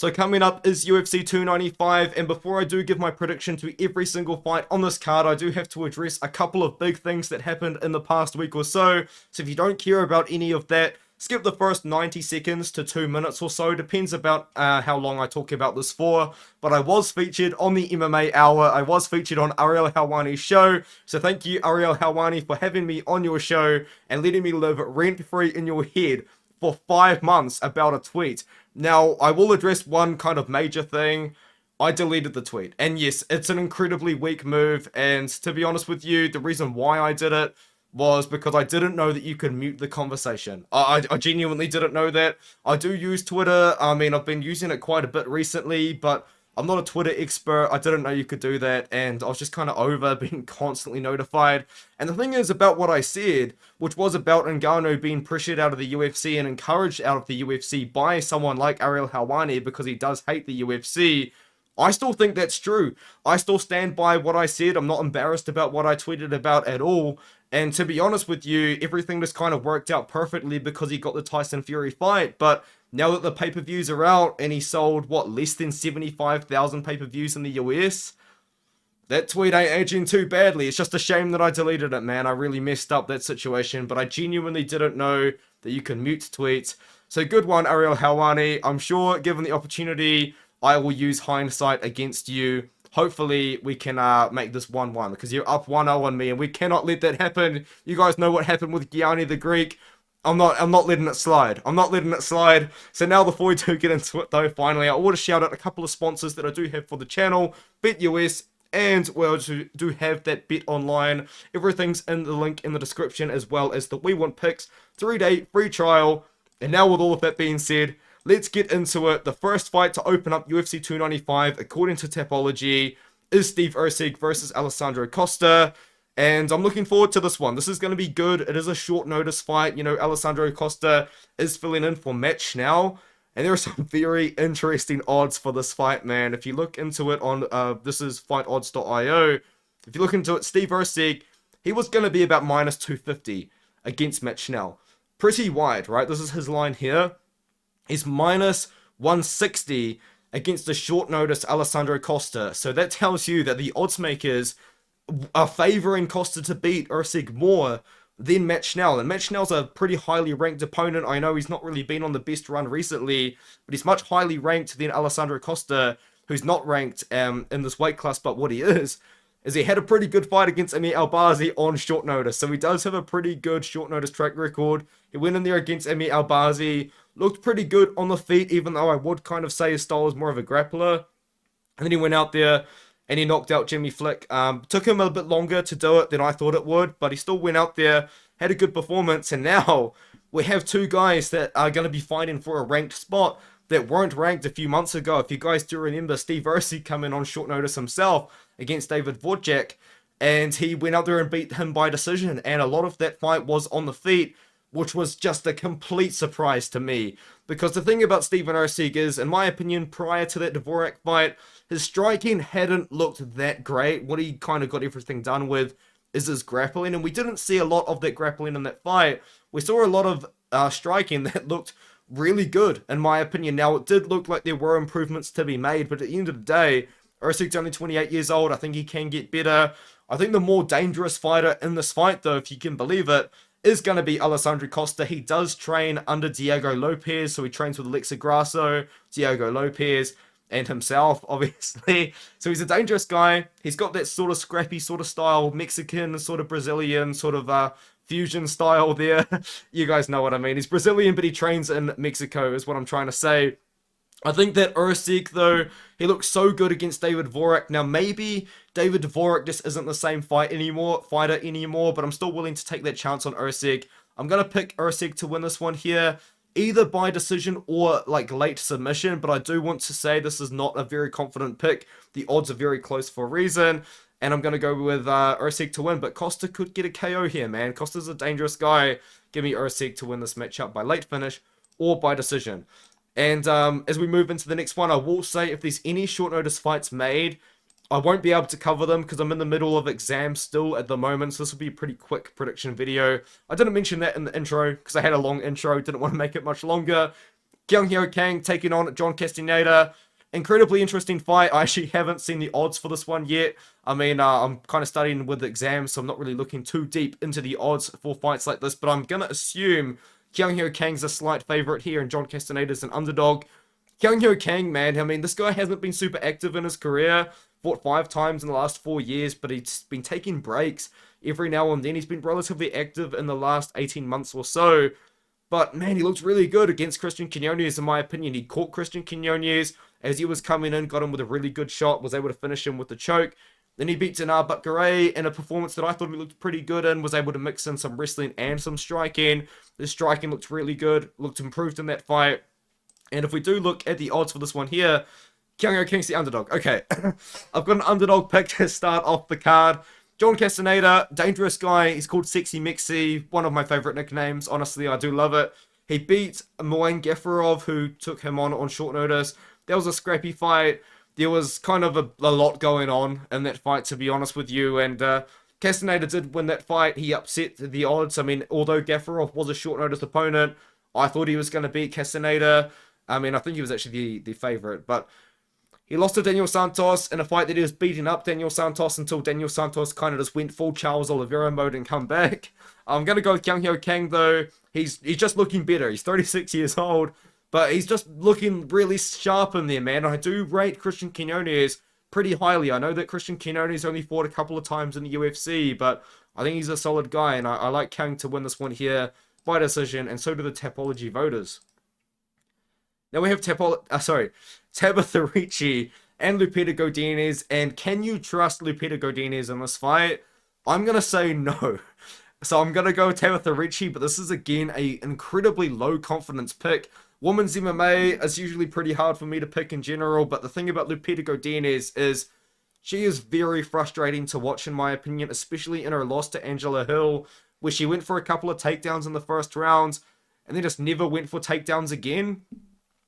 So coming up is UFC 295, and before I do give my prediction to every single fight on this card, I do have to address a couple of big things that happened in the past week or so. So if you don't care about any of that, skip the first 90 seconds to 2 minutes or so, depends about how long I talk about this for. But I was featured on the MMA Hour, I was featured on Ariel Helwani's show, so thank you Ariel Helwani for having me on your show and letting me live rent-free in your head for 5 months about a tweet. Now, I will address one kind of major thing. I deleted the tweet. And yes, it's an incredibly weak move. And to be honest with you, the reason why I did it was because I didn't know that you could mute the conversation. I genuinely didn't know that. I do use Twitter. I mean, I've been using it quite a bit recently, but I'm not a Twitter expert. I didn't know you could do that, and I was just kind of over being constantly notified. And the thing is about what I said, which was about Ngannou being pressured out of the UFC and encouraged out of the UFC by someone like Ariel Helwani because he does hate the UFC. I still think that's true. I still stand by what I said. I'm not embarrassed about what I tweeted about at all. And to be honest with you, everything just kind of worked out perfectly because he got the Tyson Fury fight. But now that the pay-per-views are out and he sold, what, less than 75,000 pay-per-views in the US? That tweet ain't aging too badly. It's just a shame that I deleted it, man. I really messed up that situation, but I genuinely didn't know that you can mute tweets. So good one, Ariel Helwani. I'm sure, given the opportunity, I will use hindsight against you. Hopefully, we can make this 1-1, because you're up 1-0 on me, and we cannot let that happen. You guys know what happened with Gianni the Greek. I'm not letting it slide. I'm not letting it slide. So now before we do get into it though, finally, I want to shout out a couple of sponsors that I do have for the channel. BetUS, and we also do have that Bet Online. Everything's in the link in the description, as well as the We Want Picks 3-day free trial. And now with all of that being said, let's get into it. The first fight to open up UFC 295, according to Tapology, is Steve Erceg versus Alessandro Costa. And I'm looking forward to this one. This is going to be good. It is a short notice fight. You know, Alessandro Costa is filling in for Match Now. And there are some very interesting odds for this fight, man. If you look into it on, this is fightodds.io. If you look into it, Steve Erceg, he was going to be about minus 250 against Match Now. Pretty wide, right? This is his line here. He's minus 160 against the short notice Alessandro Costa. So that tells you that the odds makers are favoring Costa to beat Erceg more than Match Now. And Match Now's a pretty highly ranked opponent. I know he's not really been on the best run recently, but he's much highly ranked than Alessandro Costa, who's not ranked in this weight class. But what he is he had a pretty good fight against Amir Albazi on short notice. So he does have a pretty good short notice track record. He went in there against Amir Albazi, looked pretty good on the feet, even though I would kind of say his style is more of a grappler. And then he went out there and he knocked out Jimmy Flick. Took him a bit longer to do it than I thought it would, but he still went out there, had a good performance, and now we have two guys that are going to be fighting for a ranked spot that weren't ranked a few months ago. If you guys do remember, Steve Erceg coming on short notice himself against David Wojciech, and he went out there and beat him by decision, and a lot of that fight was on the feet, which was just a complete surprise to me. Because the thing about Steven Erceg is, in my opinion, prior to that Dvorak fight, his striking hadn't looked that great. What he kind of got everything done with is his grappling, and we didn't see a lot of that grappling in that fight. We saw a lot of striking that looked really good, in my opinion. Now, it did look like there were improvements to be made, but at the end of the day, Erceg's only 28 years old. I think he can get better. I think the more dangerous fighter in this fight, though, if you can believe it, is going to be Alessandro Costa. He does train under Diego Lopes, so he trains with Alexa Grasso, Diego Lopes, and himself, obviously. So he's a dangerous guy. He's got that sort of scrappy sort of style, Mexican, sort of Brazilian, sort of fusion style there. You guys know what I mean. He's Brazilian, but he trains in Mexico, is what I'm trying to say. I think that Erceg, though, he looks so good against David Dvorak. Now, maybe David Dvorak just isn't the same fighter anymore, but I'm still willing to take that chance on Erceg. I'm going to pick Erceg to win this one here, either by decision or, like, late submission, but I do want to say this is not a very confident pick. The odds are very close for a reason, and I'm going to go with Erceg to win, but Costa could get a KO here, man. Costa's a dangerous guy. Give me Erceg to win this matchup by late finish or by decision. And as we move into the next one, I will say if there's any short notice fights made, I won't be able to cover them because I'm in the middle of exams still at the moment, so this will be a pretty quick prediction video. I didn't mention that in the intro because I had a long intro, didn't want to make it much longer. Kyung Kang taking on John Castaneda. Incredibly interesting fight. I actually haven't seen the odds for this one yet. I mean, I'm kind of studying with the exams, so I'm not really looking too deep into the odds for fights like this, but I'm going to assume Kyung Kang's a slight favorite here, and John Castaneda's an underdog. Kyung Kang, man, I mean, this guy hasn't been super active in his career. Fought 5 times in the last 4 years, but he's been taking breaks every now and then. He's been relatively active in the last 18 months or so. But, man, he looks really good against Christian Quinones, in my opinion. He caught Christian Quinones as he was coming in, got him with a really good shot, was able to finish him with the choke. Then he beat Dinar Butgaray in a performance that I thought he looked pretty good in, was able to mix in some wrestling and some striking. The striking looked really good, looked improved in that fight. And if we do look at the odds for this one here, Kyung Kang's the underdog. Okay, I've got an underdog pick to start off the card. John Castaneda, dangerous guy. He's called Sexy Mixy, one of my favorite nicknames. Honestly, I do love it. He beat Moin Gafarov, who took him on short notice. That was a scrappy fight. There was kind of a lot going on in that fight, to be honest with you. And Castaneda did win that fight. He upset the odds. I mean, although Gafarov was a short notice opponent, I thought he was going to beat Castaneda. I mean, I think he was actually the favorite, but he lost to Daniel Santos in a fight that he was beating up Daniel Santos until Daniel Santos kind of just went full Charles Oliveira mode and come back. I'm going to go with Kyung Kang, though. He's just looking better. He's 36 years old, but he's just looking really sharp in there, man. I do rate Christian Quinones pretty highly. I know that Christian Quinones only fought a couple of times in the UFC, but I think he's a solid guy, and I like Kang to win this one here by decision, and so do the Tapology voters. Now we have Tabatha Ricci and Lupita Godinez, and can you trust Lupita Godinez in this fight? I'm going to say no. So I'm going to go with Tabatha Ricci, but this is again an incredibly low confidence pick. Women's MMA is usually pretty hard for me to pick in general, but the thing about Lupita Godinez is she is very frustrating to watch in my opinion, especially in her loss to Angela Hill, where she went for a couple of takedowns in the first round, and then just never went for takedowns again.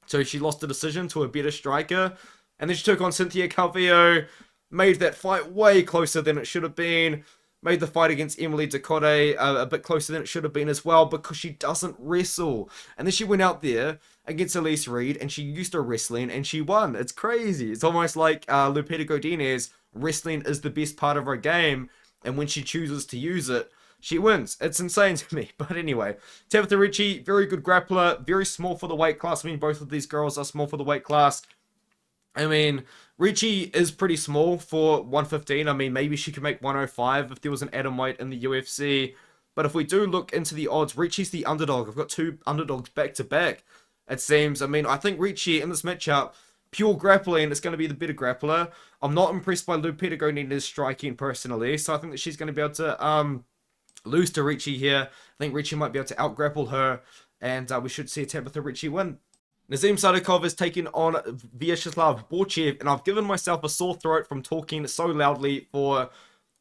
So she lost the decision to a better striker. And then she took on Cynthia Calvillo, made that fight way closer than it should have been. Made the fight against Emily Ducote a bit closer than it should have been as well, because she doesn't wrestle. And then she went out there against Elise Reed, and she used her wrestling, and she won. It's crazy. It's almost like Lupita Godinez, wrestling is the best part of her game, and when she chooses to use it, she wins. It's insane to me. But anyway, Tabatha Ricci, very good grappler, very small for the weight class. I mean, both of these girls are small for the weight class. I mean, Ricci is pretty small for 115. I mean, maybe she could make 105 if there was an atomweight in the UFC. But if we do look into the odds, Ricci's the underdog. I've got 2 underdogs back to back, it seems. I mean, I think Ricci in this matchup, pure grappling, is going to be the better grappler. I'm not impressed by Lupita Godinez's striking personally, so I think that she's going to be able to lose to Ricci here. I think Ricci might be able to out-grapple her, and we should see Tabatha Ricci win. Nazim Sadykhov is taking on Viacheslav Borshchev, and I've given myself a sore throat from talking so loudly for,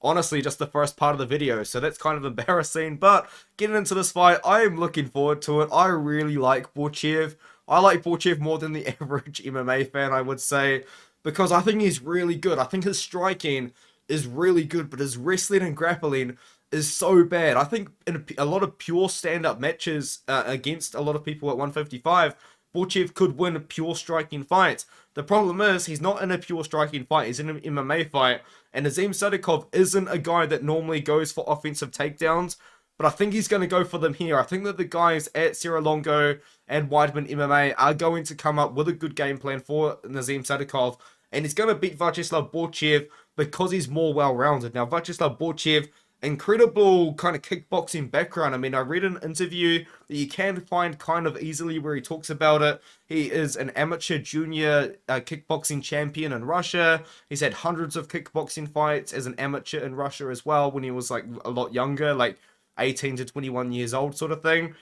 honestly, just the first part of the video, so that's kind of embarrassing. But getting into this fight, I am looking forward to it. I really like Borshchev. I like Borshchev more than the average MMA fan, I would say, because I think he's really good. I think his striking is really good, but his wrestling and grappling is so bad. I think in a lot of pure stand-up matches against a lot of people at 155, Borshchev could win pure striking fights. The problem is, he's not in a pure striking fight, he's in an MMA fight, and Nazim Sadykhov isn't a guy that normally goes for offensive takedowns, but I think he's going to go for them here. I think that the guys at Serra Longo and Weidman MMA are going to come up with a good game plan for Nazim Sadykhov, and he's going to beat Viacheslav Borshchev because he's more well-rounded. Now, Viacheslav Borshchev, incredible kind of kickboxing background. I mean, I read an interview that you can find kind of easily where he talks about it. He is an amateur junior kickboxing champion in Russia. He's had hundreds of kickboxing fights as an amateur in Russia as well when he was like a lot younger, like 18 to 21 years old sort of thing.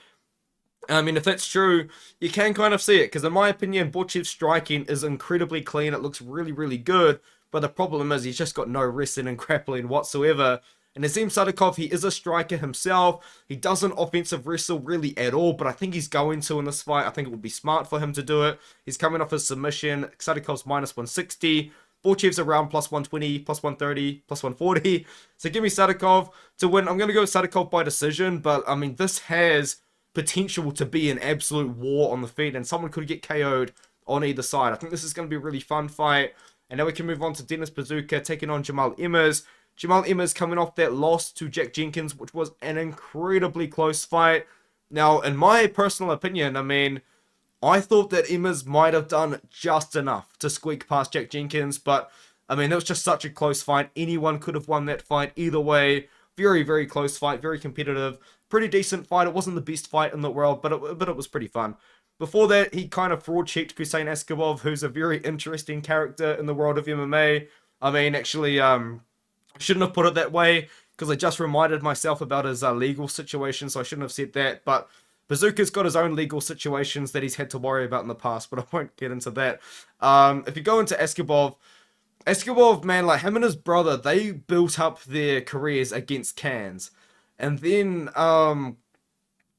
I mean, if that's true, you can kind of see it, because in my opinion, Borshchev's striking is incredibly clean. It looks really, really good, but the problem is he's just got no wrestling and grappling whatsoever. And Nazim Sadykhov, he is a striker himself. He doesn't offensive wrestle really at all, but I think he's going to in this fight. I think it would be smart for him to do it. He's coming off his submission. Sadykhov's minus 160. Borshchev's around plus 120, plus 130, plus 140. So give me Sadykhov to win. I'm going to go with Sadykhov by decision, but I mean, this has potential to be an absolute war on the feet, and someone could get KO'd on either side. I think this is going to be a really fun fight. And now we can move on to Denis Buzukja taking on Jamall Emmers. Jamall Emmers coming off that loss to Jack Jenkins, which was an incredibly close fight. Now, in my personal opinion, I mean, I thought that Emmers might have done just enough to squeak past Jack Jenkins, but, I mean, it was just such a close fight. Anyone could have won that fight either way. Very, very close fight, very competitive. Pretty decent fight. It wasn't the best fight in the world, but it was pretty fun. Before that, he kind of fraud-checked Hussein Askabov, who's a very interesting character in the world of MMA. I mean, actually, shouldn't have put it that way, because I just reminded myself about his legal situation, so I shouldn't have said that. But Buzukja's got his own legal situations that he's had to worry about in the past, but I won't get into that. If you go into Askabov, man, like him and his brother, they built up their careers against cans. And then,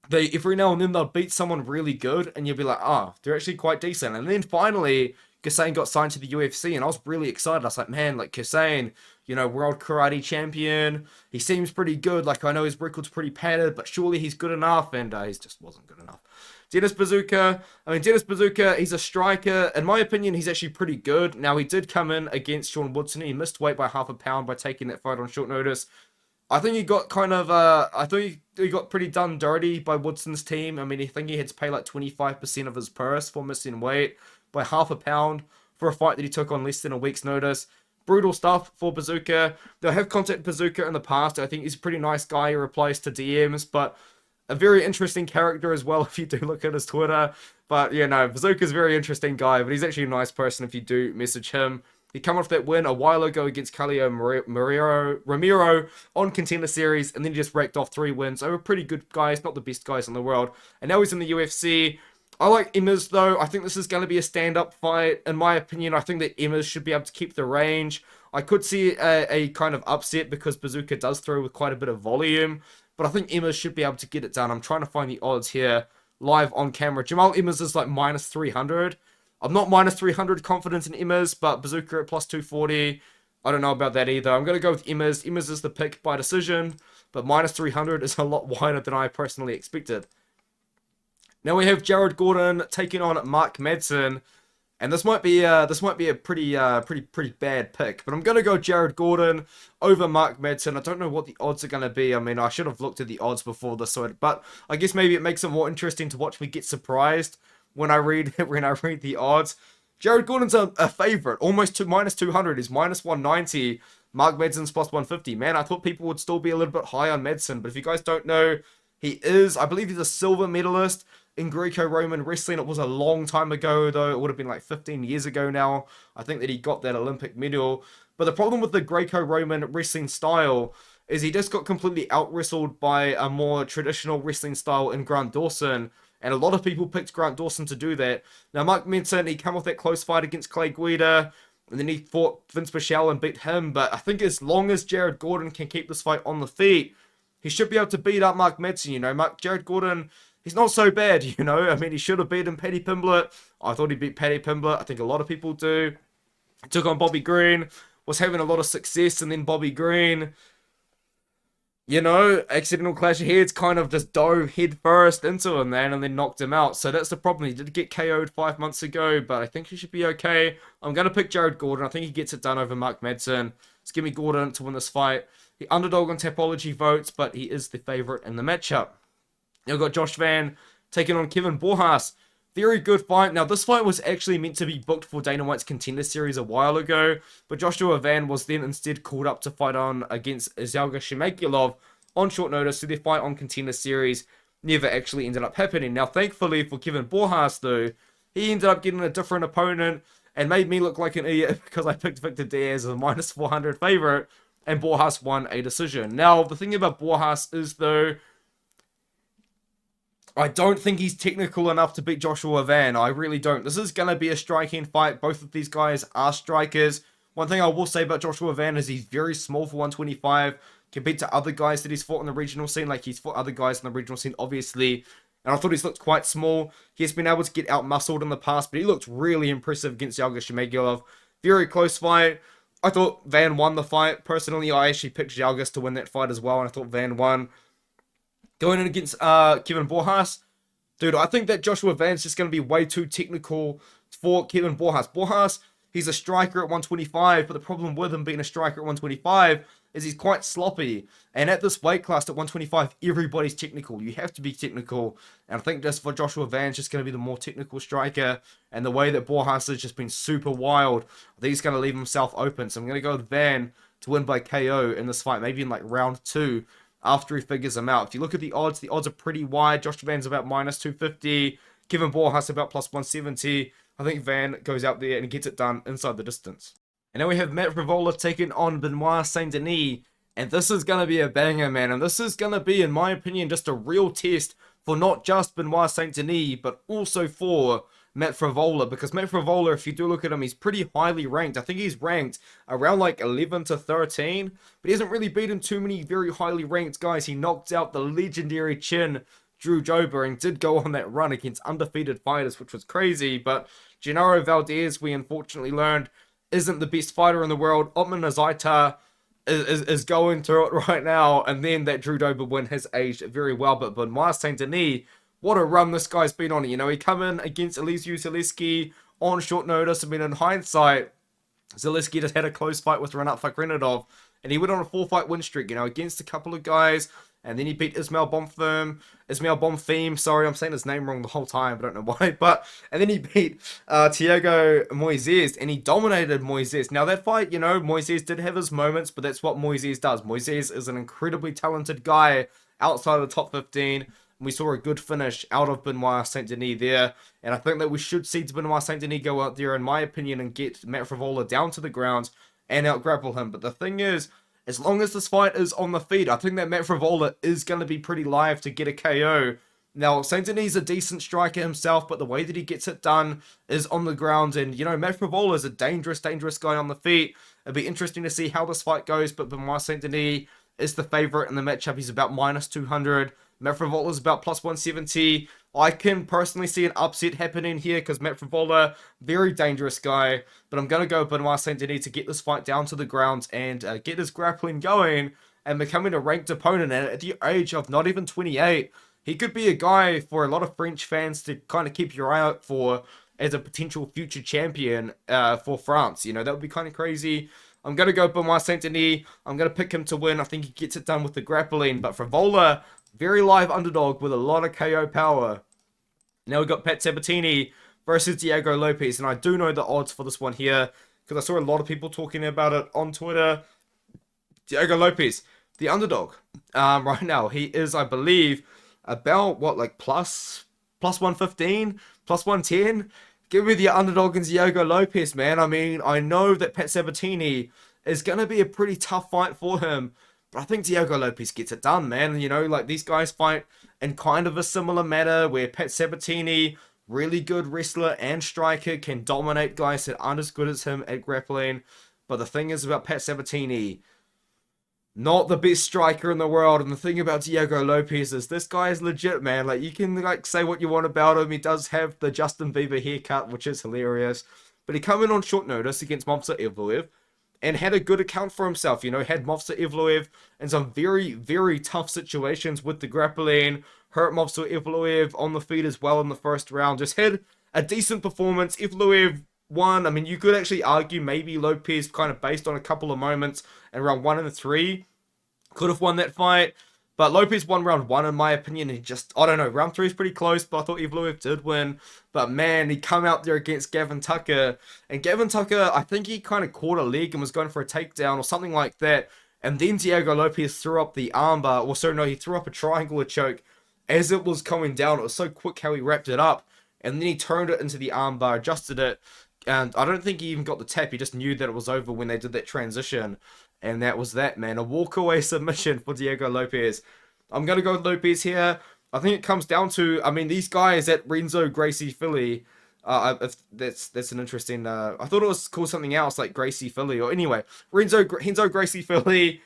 they every now and then they'll beat someone really good, and you'll be like, oh, they're actually quite decent. And then finally, Hussein got signed to the UFC, and I was really excited. I was like, man, like Hussein, you know, world karate champion. He seems pretty good. Like, I know his record's pretty padded, but surely he's good enough. And he just wasn't good enough. Denis Buzukja, he's a striker. In my opinion, he's actually pretty good. Now, he did come in against Sean Woodson. He missed weight by half a pound by taking that fight on short notice. I think he got kind of, I think he got pretty done dirty by Woodson's team. I mean, I think he had to pay like 25% of his purse for missing weight by half a pound for a fight that he took on less than a week's notice. Brutal stuff for Buzukja. They'll have contacted Buzukja in the past. I think he's a pretty nice guy. He replies to DMs, but a very interesting character as well if you do look at his Twitter. But, yeah, no, Buzukja's a very interesting guy, but he's actually a nice person if you do message him. He came off that win a while ago against Calio Ramiro on Contender Series, and then he just racked off 3 wins. They were pretty good guys, not the best guys in the world. And now he's in the UFC. I like Emmers, though. I think this is going to be a stand-up fight. In my opinion, I think that Emmers should be able to keep the range. I could see a kind of upset because Buzukja does throw with quite a bit of volume, but I think Emmers should be able to get it done. I'm trying to find the odds here live on camera. Jamall Emmers is like minus 300. I'm not minus 300 confidence in Emmers, but Buzukja at plus 240. I don't know about that either. I'm going to go with Emmers. Emmers is the pick by decision, but minus 300 is a lot wider than I personally expected. Now we have Jared Gordon taking on Mark Madsen, and this might be a pretty bad pick, but I'm going to go Jared Gordon over Mark Madsen. I don't know what the odds are going to be. I mean, I should have looked at the odds before this, but I guess maybe it makes it more interesting to watch me get surprised when I read the odds. Jared Gordon's a favorite, almost to minus 200. He's minus 190. Mark Madsen's plus 150. Man, I thought people would still be a little bit high on Madsen, but if you guys don't know, I believe he's a silver medalist in Greco-Roman wrestling. It was a long time ago, though. It would have been like 15 years ago now. I think that he got that Olympic medal. But the problem with the Greco-Roman wrestling style is he just got completely out-wrestled by a more traditional wrestling style in Grant Dawson. And a lot of people picked Grant Dawson to do that. Now, Mark Madsen, he came off that close fight against Clay Guida, and then he fought Vince Pichel and beat him. But I think as long as Jared Gordon can keep this fight on the feet, he should be able to beat up Mark Madsen, you know. Jared Gordon, he's not so bad, you know. I mean, he should have beaten Paddy Pimblett. I thought he beat Paddy Pimblett. I think a lot of people do. He took on Bobby Green, was having a lot of success, and then Bobby Green, you know, accidental clash of heads, kind of just dove head first into him, man, and then knocked him out. So that's the problem. He did get KO'd 5 months ago, but I think he should be okay. I'm going to pick Jared Gordon. I think he gets it done over Mark Madsen. Just give me Gordon to win this fight. The underdog on Tapology votes, but he is the favorite in the matchup. Now we've got Josh Van taking on Kevin Borjas. Very good fight. Now, this fight was actually meant to be booked for Dana White's Contender Series a while ago, but Joshua Van was then instead called up to fight on against Zelga Shemagulov on short notice, so their fight on Contender Series never actually ended up happening. Now, thankfully for Kevin Borjas, though, he ended up getting a different opponent and made me look like an idiot because I picked Victor Diaz as a minus 400 favorite, and Borjas won a decision. Now, the thing about Borjas is, though, I don't think he's technical enough to beat Joshua Van. I really don't. This is going to be a striking fight. Both of these guys are strikers. One thing I will say about Joshua Van is he's very small for 125 compared to other guys that he's fought in the regional scene. Like, he's fought other guys in the regional scene, obviously. And I thought he's looked quite small. He's been able to get out-muscled in the past, but he looked really impressive against Zelga Shemagulov. Very close fight. I thought Van won the fight. Personally, I actually picked Zelgas to win that fight as well, and I thought Van won. Going in against Kevin Borjas. Dude, I think that Joshua Van's just going to be way too technical for Kevin Borjas. Borjas, he's a striker at 125, but the problem with him being a striker at 125 is he's quite sloppy. And at this weight class at 125, everybody's technical. You have to be technical. And I think just for Joshua Van's just going to be the more technical striker. And the way that Borjas has just been super wild, I think he's going to leave himself open. So I'm going to go with Van to win by KO in this fight, maybe in like round 2 after he figures him out. If you look at the odds are pretty wide. Joshua Van's about minus 250. Kevin Borjas about plus 170. I think Van goes out there and gets it done inside the distance. And now we have Matt Frevola taking on Benoit Saint-Denis. And this is going to be a banger, man. And this is going to be, in my opinion, just a real test for not just Benoit Saint-Denis, but also for Matt Frevola. Because Matt Frevola, if you do look at him, he's pretty highly ranked. I think he's ranked around like 11 to 13. But he hasn't really beaten too many very highly ranked guys. He knocked out the legendary Chin Drew Jober and did go on that run against undefeated fighters, which was crazy. But Gennaro Valdez, we unfortunately learned, isn't the best fighter in the world. Otman Azaita is going through it right now. And then that Drew Dober win has aged very well. But Benoit Saint-Denis, what a run this guy's been on. You know, he come in against Elysiu Zaleski on short notice. I mean, in hindsight, Zaleski just had a close fight with Renat Fakhrenadov. And he went on a 4-fight win streak, you know, against a couple of guys. And then he beat Ismail Bonfim. Sorry, I'm saying his name wrong the whole time. I don't know why. And then he beat Thiago Moises. And he dominated Moises. Now, that fight, you know, Moises did have his moments. But that's what Moises does. Moises is an incredibly talented guy outside of the top 15. And we saw a good finish out of Benoit Saint-Denis there. And I think that we should see Benoit Saint-Denis go out there, in my opinion, and get Matt Frevola down to the ground and out-grapple him. But the thing is, as long as this fight is on the feet, I think that Matt Frevola is going to be pretty live to get a KO. Now, Saint-Denis is a decent striker himself, but the way that he gets it done is on the ground. And, you know, Matt Frevola is a dangerous guy on the feet. It'll be interesting to see how this fight goes, but Benoit Saint-Denis is the favorite in the matchup. He's about minus 200. Matt Frevola is about plus 170. I can personally see an upset happening here because Matt Frevola, very dangerous guy. But I'm going to go with Benoit Saint-Denis to get this fight down to the ground and get his grappling going and becoming a ranked opponent. And at the age of not even 28, he could be a guy for a lot of French fans to kind of keep your eye out for as a potential future champion for France. You know, that would be kind of crazy. I'm going to go Benoit Saint-Denis. I'm going to pick him to win. I think he gets it done with the grappling. But Frevola, very live underdog with a lot of KO power. Now we've got Pat Sabatini versus Diego Lopes. And I do know the odds for this one here because I saw a lot of people talking about it on Twitter. Diego Lopes, the underdog. Right now, he is, I believe, about, what, like plus 115, plus 110? Give me the underdog in Diego Lopes, man. I mean, I know that Pat Sabatini is going to be a pretty tough fight for him. But I think Diego Lopes gets it done, man. You know, like these guys fight in kind of a similar manner where Pat Sabatini, really good wrestler and striker, can dominate guys that aren't as good as him at grappling. But the thing is about Pat Sabatini, not the best striker in the world. And the thing about Diego Lopes is this guy is legit, man. Like, you can like say what you want about him. He does have the Justin Bieber haircut, which is hilarious. But he come in on short notice against Movsar Evloev and had a good account for himself. You know, had Movsar Evloev in some very, very tough situations with the grappling. Hurt Movsar Evloev on the feet as well in the first round. Just had a decent performance. Evloev won. I mean, you could actually argue maybe Lopes, kind of based on a couple of moments in round 1 and 3, could have won that fight. But Lopes won round 1, in my opinion. He just, I don't know, round 3 is pretty close, but I thought Evloev did win. But man, he come out there against Gavin Tucker. And Gavin Tucker, I think he kind of caught a leg and was going for a takedown or something like that. And then Diego Lopes threw up the armbar. Or sorry, no, he threw up a triangular choke as it was coming down. It was so quick how he wrapped it up. And then he turned it into the armbar, adjusted it. And I don't think he even got the tap. He just knew that it was over when they did that transition. And that was that, man. A walkaway submission for Diego Lopes. I'm going to go with Lopes here. I think it comes down to, I mean, these guys at Renzo Gracie Philly. If that's an interesting, I thought it was called something else, like Gracie Philly. Or anyway, Renzo Gracie Philly.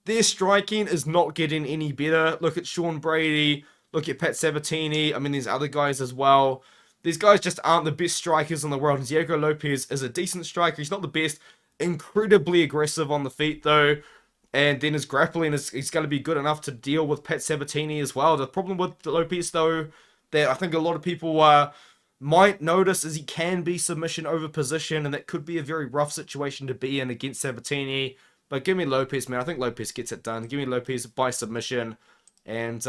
Their striking is not getting any better. Look at Sean Brady. Look at Pat Sabatini. I mean, there's other guys as well. These guys just aren't the best strikers in the world. And Diego Lopes is a decent striker. He's not the best. Incredibly aggressive on the feet, though. And then his grappling is going to be good enough to deal with Pat Sabatini as well. The problem with Lopes, though, that I think a lot of people might notice is he can be submission over position, and that could be a very rough situation to be in against Sabatini. But give me Lopes, man. I think Lopes gets it done. Give me Lopes by submission. And,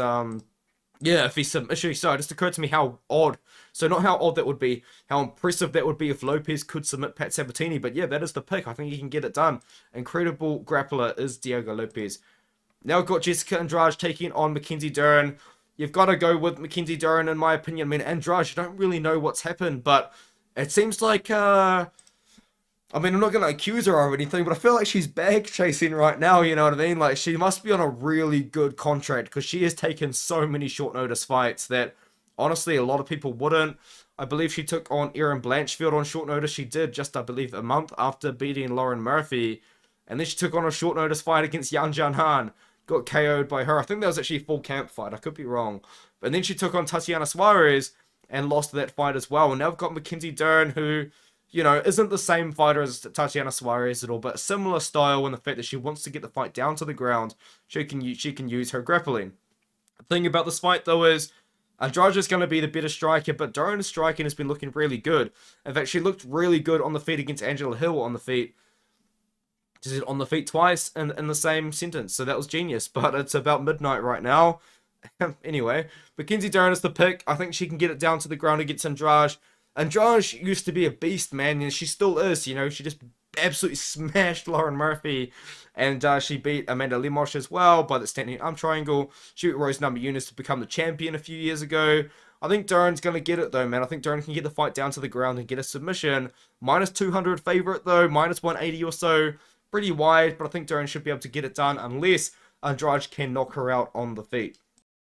yeah, if he submission, so it just occurred to me how odd. So not how odd that would be, how impressive that would be if Lopes could submit Pat Sabatini. But yeah, that is the pick. I think he can get it done. Incredible grappler is Diego Lopes. Now we've got Jessica Andrade taking on Mackenzie Dern. You've got to go with Mackenzie Dern, in my opinion. I mean, Andrade, you don't really know what's happened, but it seems like, I mean, I'm not going to accuse her of anything, but I feel like she's bag chasing right now, you know what I mean? Like, she must be on a really good contract, because she has taken so many short notice fights that, honestly, a lot of people wouldn't. I believe she took on Erin Blanchfield on short notice. She did just, I believe, a month after beating Lauren Murphy. And then she took on a short notice fight against Yan Jan Han. Got KO'd by her. I think that was actually a full camp fight. I could be wrong. But then she took on Tatiana Suarez and lost that fight as well. And now we've got Mackenzie Dern, who, you know, isn't the same fighter as Tatiana Suarez at all, but a similar style in the fact that she wants to get the fight down to the ground. She can use her grappling. The thing about this fight, though, is Andrade is going to be the better striker, but Dern's striking has been looking really good. In fact, she looked really good on the feet against Angela Hill on the feet. She did on the feet twice in the same sentence, so that was genius. But it's about midnight right now. Anyway, Mackenzie Dern is the pick. I think she can get it down to the ground against Andrade. Andrade used to be a beast, man, and she still is, you know. She just absolutely smashed Lauren Murphy, and she beat Amanda Lemos as well by the standing arm triangle. She beat Rose Namajunas to become the champion a few years ago. I think Dern's going to get it, though, man. I think Dern can get the fight down to the ground and get a submission. Minus 200 favorite, though. Minus 180 or so. Pretty wide, but I think Dern should be able to get it done unless Andrade can knock her out on the feet.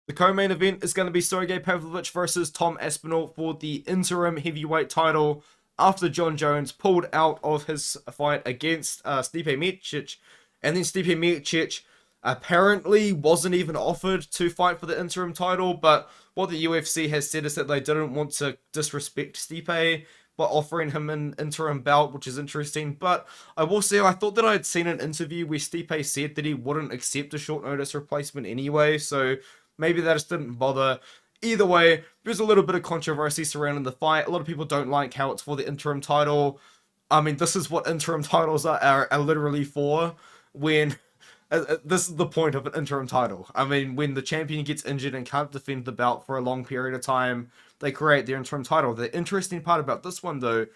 The co-main event is going to be Sergei Pavlovich versus Tom Aspinall for the interim heavyweight title after John Jones pulled out of his fight against Stipe Miocic. And then Stipe Miocic apparently wasn't even offered to fight for the interim title, but what the UFC has said is that they didn't want to disrespect Stipe by offering him an interim bout, which is interesting. But I will say, I thought that I had seen an interview where Stipe said that he wouldn't accept a short notice replacement anyway, so maybe that just didn't bother. Either way, there's a little bit of controversy surrounding the fight. A lot of people don't like how it's for the interim title. I mean, this is what interim titles are literally for. When this is the point of an interim title. I mean, when the champion gets injured and can't defend the belt for a long period of time, they create their interim title. The interesting part about this one, though,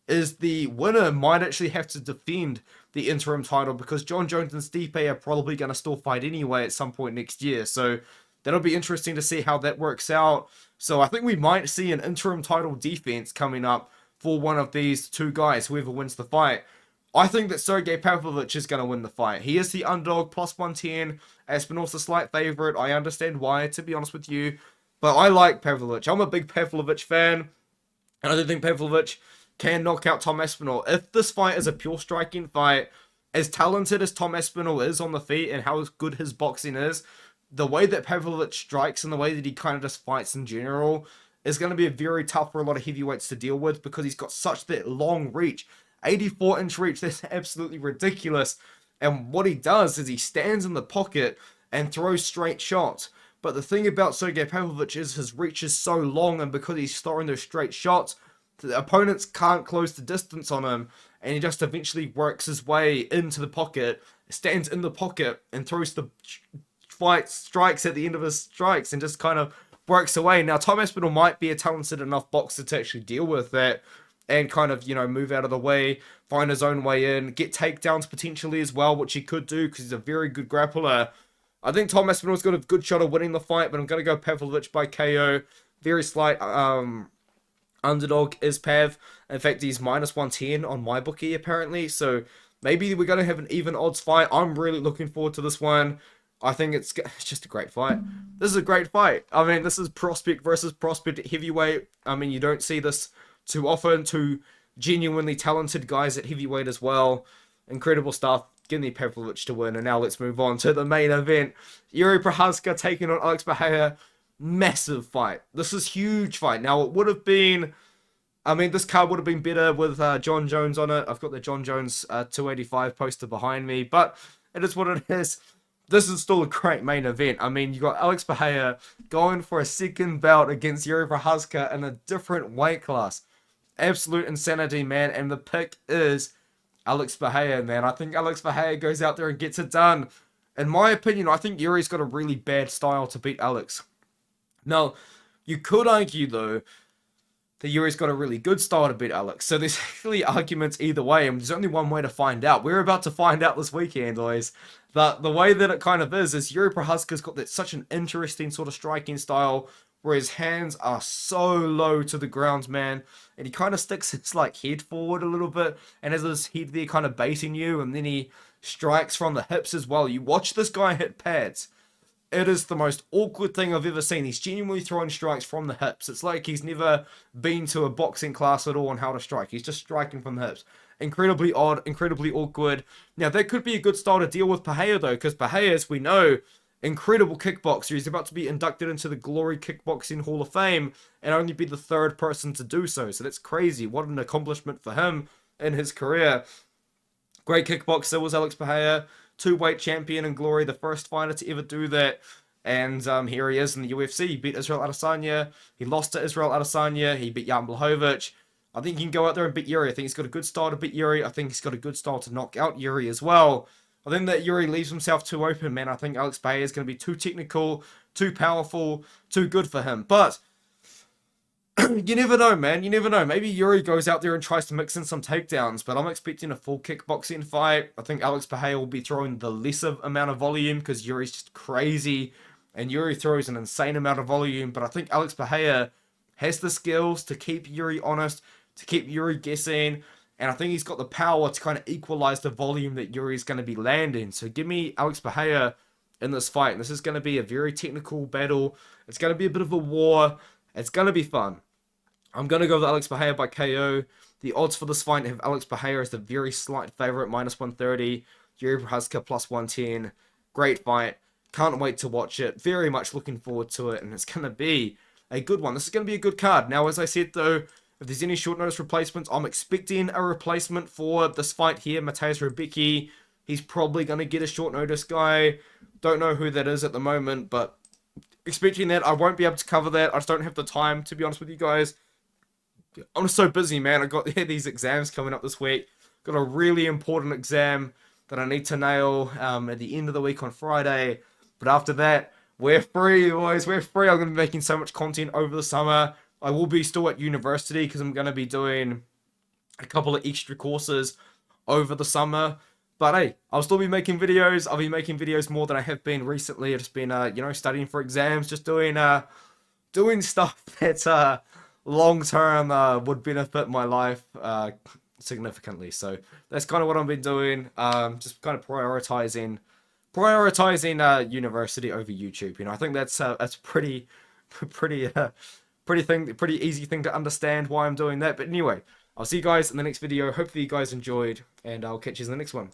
is the winner might actually have to defend the interim title, because John Jones and Stipe are probably going to still fight anyway at some point next year. So that'll be interesting to see how that works out. So I think we might see an interim title defense coming up for one of these two guys, whoever wins the fight. I think that Sergei Pavlovich is going to win the fight. He is the underdog, plus 110. Aspinall's the slight favorite. I understand why, to be honest with you. But I like Pavlovich. I'm a big Pavlovich fan. And I do think Pavlovich can knock out Tom Aspinall. If this fight is a pure striking fight, as talented as Tom Aspinall is on the feet and how good his boxing is, the way that Pavlovich strikes and the way that he kind of just fights in general is going to be very tough for a lot of heavyweights to deal with, because he's got such that long reach. 84-inch reach, that's absolutely ridiculous. And what he does is he stands in the pocket and throws straight shots. But the thing about Sergei Pavlovich is his reach is so long, and because he's throwing those straight shots, the opponents can't close the distance on him, and he just eventually works his way into the pocket, stands in the pocket, and throws the strikes at the end of his strikes, and just kind of works away. Now, Tom Aspinall might be a talented enough boxer to actually deal with that, and kind of, you know, move out of the way, find his own way in, get takedowns potentially as well, which he could do, because he's a very good grappler. I think Tom Aspinall's got a good shot of winning the fight, but I'm going to go Pavlovich by KO. Very slight underdog is Pav. In fact, he's minus 110 on my bookie, apparently. So maybe we're going to have an even odds fight. I'm really looking forward to this one. I think it's just a great fight. This is a great fight. I mean, this is prospect versus prospect at heavyweight. I mean, you don't see this too often. Two genuinely talented guys at heavyweight as well. Incredible stuff. Give me Pavlovich to win. And now let's move on to the main event. Jiri Prochazka taking on Alex Pereira. Massive fight. This is huge fight. Now, it would have been... I mean, this card would have been better with John Jones on it. I've got the John Jones 285 poster behind me. But It is what it is. This is still a great main event. I mean, you got Alex Pereira going for a second bout against Jiri Prochazka in a different weight class. Absolute insanity, man. And the pick is Alex Pereira, man. I think Alex Pereira goes out there and gets it done. In my opinion, I think Yuri's got a really bad style to beat Alex. Now, you could argue, though, that Yuri's got a really good style to beat Alex. So there's actually arguments either way, and there's only one way to find out. We're about to find out this weekend, boys. The way that it kind of is Jiri Prochazka's got such an interesting sort of striking style, where his hands are so low to the ground, man, and he kind of sticks his like head forward a little bit, and has his head there kind of baiting you, and then he strikes from the hips as well. You watch this guy hit pads. It is the most awkward thing I've ever seen. He's genuinely throwing strikes from the hips. It's like he's never been to a boxing class at all on how to strike. He's just striking from the hips. Incredibly odd, incredibly awkward. Now, that could be a good style to deal with Pereira, though, because Pereira, as we know, incredible kickboxer. He's about to be inducted into the Glory Kickboxing Hall of Fame and only be the third person to do so. So that's crazy. What an accomplishment for him in his career. Great kickboxer was Alex Pereira. Two-weight champion in Glory, the first fighter to ever do that. And here he is in the UFC. He beat Israel Adesanya. He lost to Israel Adesanya. He beat Jan Blachowicz. I think he can go out there and beat Jiri. I think he's got a good style to beat Jiri. I think he's got a good style to knock out Jiri as well. I think that Jiri leaves himself too open, man. I think Alex Pereira is going to be too technical, too powerful, too good for him. But you never know, man. You never know. Maybe Jiri goes out there and tries to mix in some takedowns, but I'm expecting a full kickboxing fight. I think Alex Pereira will be throwing the lesser amount of volume because Yuri's just crazy, and Jiri throws an insane amount of volume. But I think Alex Pereira has the skills to keep Jiri honest, to keep Jiri guessing, and I think he's got the power to kind of equalize the volume that Yuri's going to be landing. So give me Alex Pereira in this fight. And this is going to be a very technical battle. It's going to be a bit of a war. It's going to be fun. I'm going to go with Alex Pereira by KO. The odds for this fight have Alex Pereira as the very slight favorite, -130. Jiri Prochazka +110. Great fight. Can't wait to watch it. Very much looking forward to it. And it's going to be a good one. This is going to be a good card. Now, as I said, though, if there's any short notice replacements, I'm expecting a replacement for this fight here. Mateusz Rebecki. He's probably going to get a short notice guy. Don't know who that is at the moment, but expecting that. I won't be able to cover that. I just don't have the time, to be honest with you guys. I'm just so busy, man. I got these exams coming up this week. Got a really important exam that I need to nail at the end of the week on Friday. But after that, we're free, boys. We're free. I'm going to be making so much content over the summer. I will be still at university because I'm going to be doing a couple of extra courses over the summer. But hey, I'll still be making videos. I'll be making videos more than I have been recently. I've just been, studying for exams, just doing stuff that's long-term would benefit my life significantly. So that's kind of what I've been doing. Just kind of prioritizing university over YouTube. I think that's pretty easy thing to understand why I'm doing that. But anyway, I'll see you guys in the next video. Hopefully you guys enjoyed, and I'll catch you in the next one.